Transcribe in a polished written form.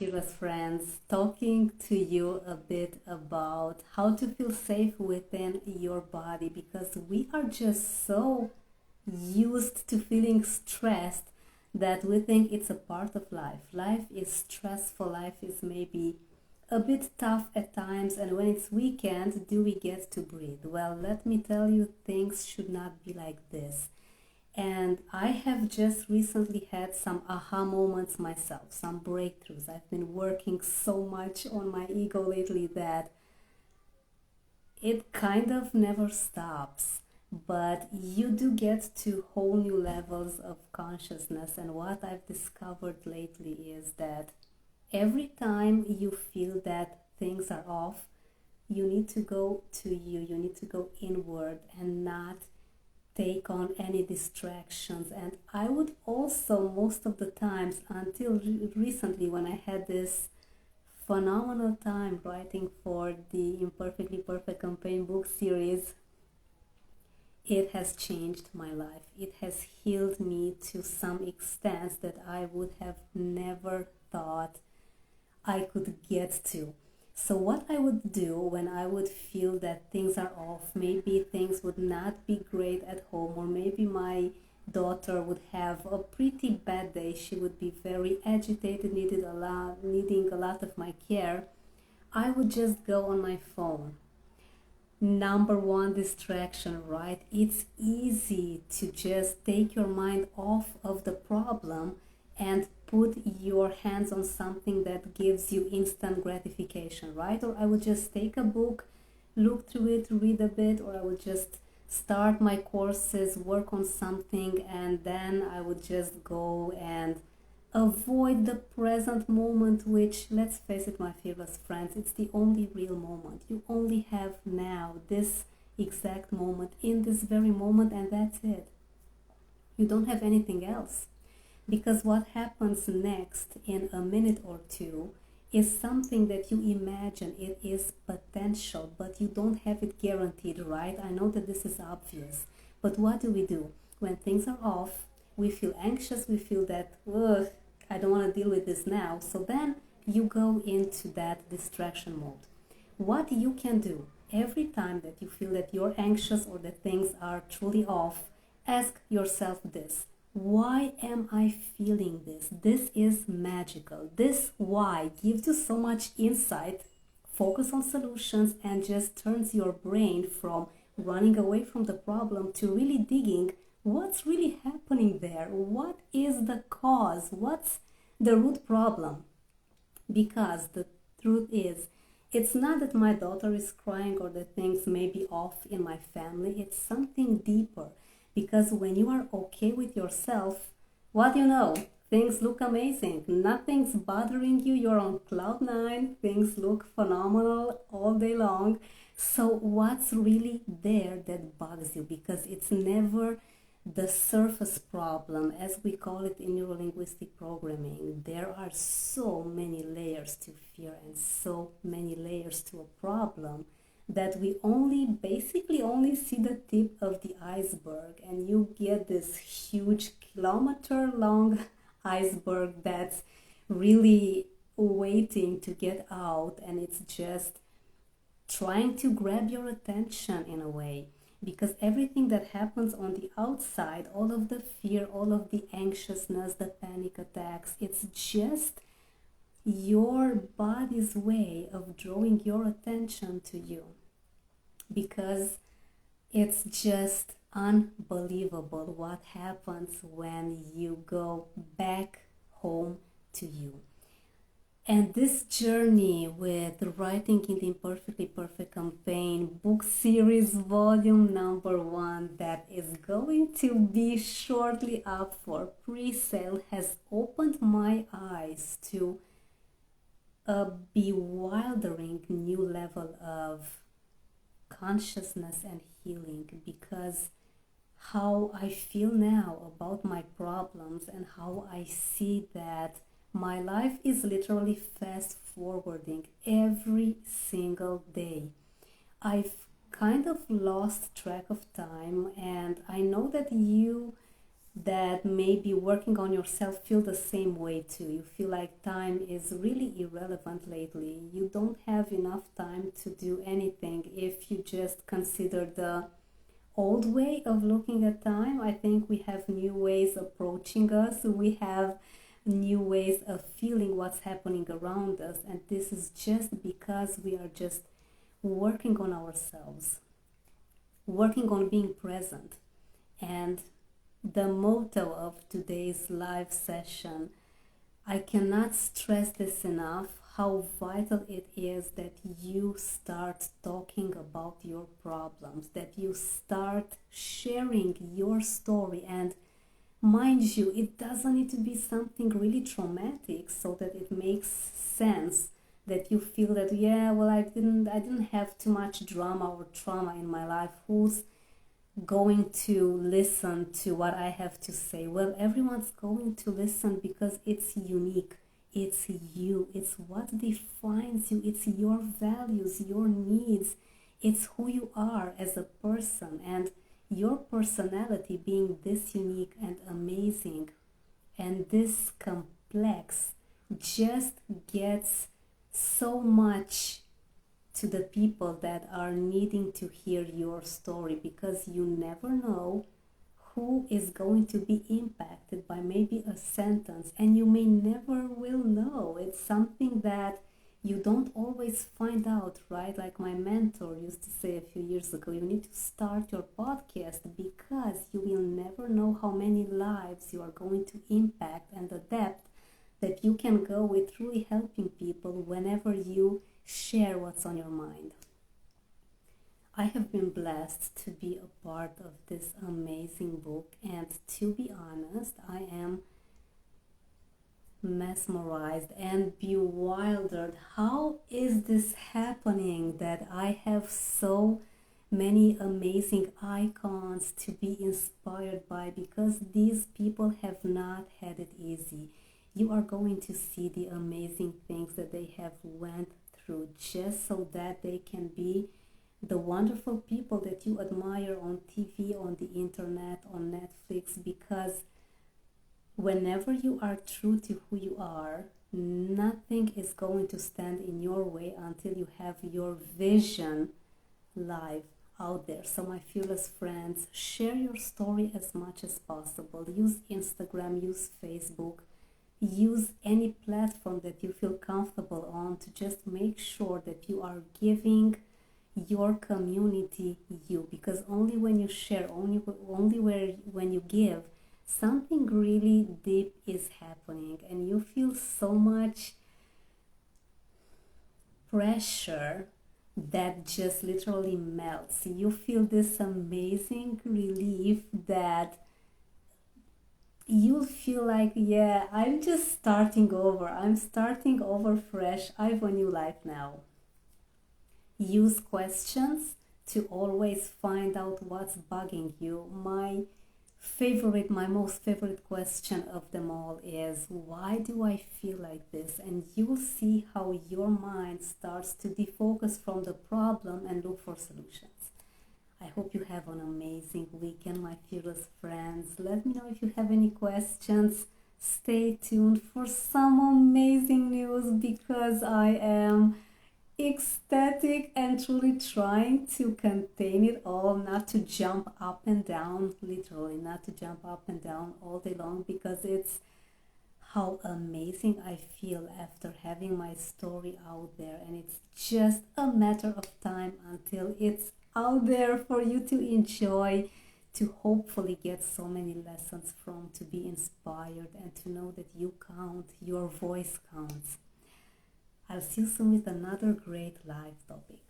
Fearless friends, talking to you a bit about how to feel safe within your body because we are just so used to feeling stressed that we think it's a part of life. Life is stressful, life is maybe a bit tough at times, and when it's weekend, do we get to breathe? Well, let me tell you, things should not be like this. And I have just recently had some aha moments myself, some breakthroughs. I've been working so much on my ego lately that it kind of never stops. But you do get to whole new levels of consciousness. And what I've discovered lately is that every time you feel that things are off, you need to go to you need to go inward and not take on any distractions. And I would also, most of the times, until recently, when I had this phenomenal time writing for the Imperfectly Perfect campaign book series, it has changed my life. It has healed me to some extent that I would have never thought I could get to. So what I would do when I would feel that things are off, maybe things would not be great at home, or maybe my daughter would have a pretty bad day, she would be very agitated, needing a lot of my care, I would just go on my phone. Number one distraction, right? It's easy to just take your mind off of the problem and put your hands on something that gives you instant gratification, right? Or I would just take a book, look through it, read a bit, or I would just start my courses, work on something, and then I would just go and avoid the present moment, which, let's face it, my fearless friends, it's the only real moment. You only have now, this exact moment, in this very moment, and that's it. You don't have anything else. Because what happens next in a minute or two is something that you imagine. It is potential, but you don't have it guaranteed, right? I know that this is obvious, but what do? When things are off, we feel anxious, we feel that, ugh, I don't want to deal with this now. So then you go into that distraction mode. What you can do every time that you feel that you're anxious or that things are truly off, ask yourself this: why am I feeling this? This is magical. This why gives you so much insight. Focus on solutions and just turns your brain from running away from the problem to really digging what's really happening there. What is the cause? What's the root problem? Because the truth is, it's not that my daughter is crying or that things may be off in my family. It's something deeper. Because when you are okay with yourself, what do you know? Things look amazing. Nothing's bothering you. You're on cloud nine. Things look phenomenal all day long. So what's really there that bugs you? Because it's never the surface problem, as we call it in neurolinguistic programming. There are so many layers to fear and so many layers to a problem that we basically only see the tip of the iceberg, and you get this huge kilometer long iceberg that's really waiting to get out, and it's just trying to grab your attention in a way. Because everything that happens on the outside, all of the fear, all of the anxiousness, the panic attacks, it's just your body's way of drawing your attention to you. Because it's just unbelievable what happens when you go back home to you. And this journey with writing in the Imperfectly Perfect campaign book series volume number 1, that is going to be shortly up for pre-sale, has opened my eyes to a bewildering new level of consciousness and healing. Because how I feel now about my problems and how I see that my life is literally fast forwarding every single day. I've kind of lost track of time, and I know that you that maybe working on yourself feel the same way too. You feel like time is really irrelevant lately. You don't have enough time to do anything if you just consider the old way of looking at time. I think we have new ways approaching us. We have new ways of feeling what's happening around us, and this is just because we are just working on ourselves, working on being present. And the motto of today's live session, I cannot stress this enough, how vital it is that you start talking about your problems, that you start sharing your story. And mind you, it doesn't need to be something really traumatic so that it makes sense, that you feel that, yeah, well, I didn't have too much drama or trauma in my life. Who's going to listen to what I have to say? Well, everyone's going to listen because it's unique. It's you. It's what defines you. It's your values, your needs. It's who you are as a person, and your personality being this unique and amazing and this complex just gets so much to the people that are needing to hear your story, because you never know who is going to be impacted by maybe a sentence, and you may never will know. It's something that you don't always find out, right? Like my mentor used to say a few years ago, you need to start your podcast because you will never know how many lives you are going to impact, and the depth that you can go with truly helping people whenever you share what's on your mind. I have been blessed to be a part of this amazing book, and to be honest, I am mesmerized and bewildered. How is this happening that I have so many amazing icons to be inspired by? Because these people have not had it easy. You are going to see the amazing things that they have went through just so that they can be the wonderful people that you admire on TV, on the internet, on Netflix. Because whenever you are true to who you are, nothing is going to stand in your way until you have your vision live out there. So my fearless friends, share your story as much as possible. Use Instagram, use Facebook, use any platform that you feel comfortable on to just make sure that you are giving your community you, because only when you share, only when you give, something really deep is happening, and you feel so much pressure that just literally melts. You feel this amazing relief that you'll feel like, yeah, I'm just starting over. I'm starting over fresh. I have a new life now. Use questions to always find out what's bugging you. My most favorite question of them all is, why do I feel like this? And you'll see how your mind starts to defocus from the problem and look for solutions. I hope you have an amazing weekend, my fearless friends. Let me know if you have any questions. Stay tuned for some amazing news, because I am ecstatic and truly trying to contain it all, not to jump up and down, literally not to jump up and down all day long, because it's how amazing I feel after having my story out there, and it's just a matter of time until it's out there for you to enjoy, to hopefully get so many lessons from, to be inspired, and to know that you count, your voice counts. I'll see you soon with another great live topic.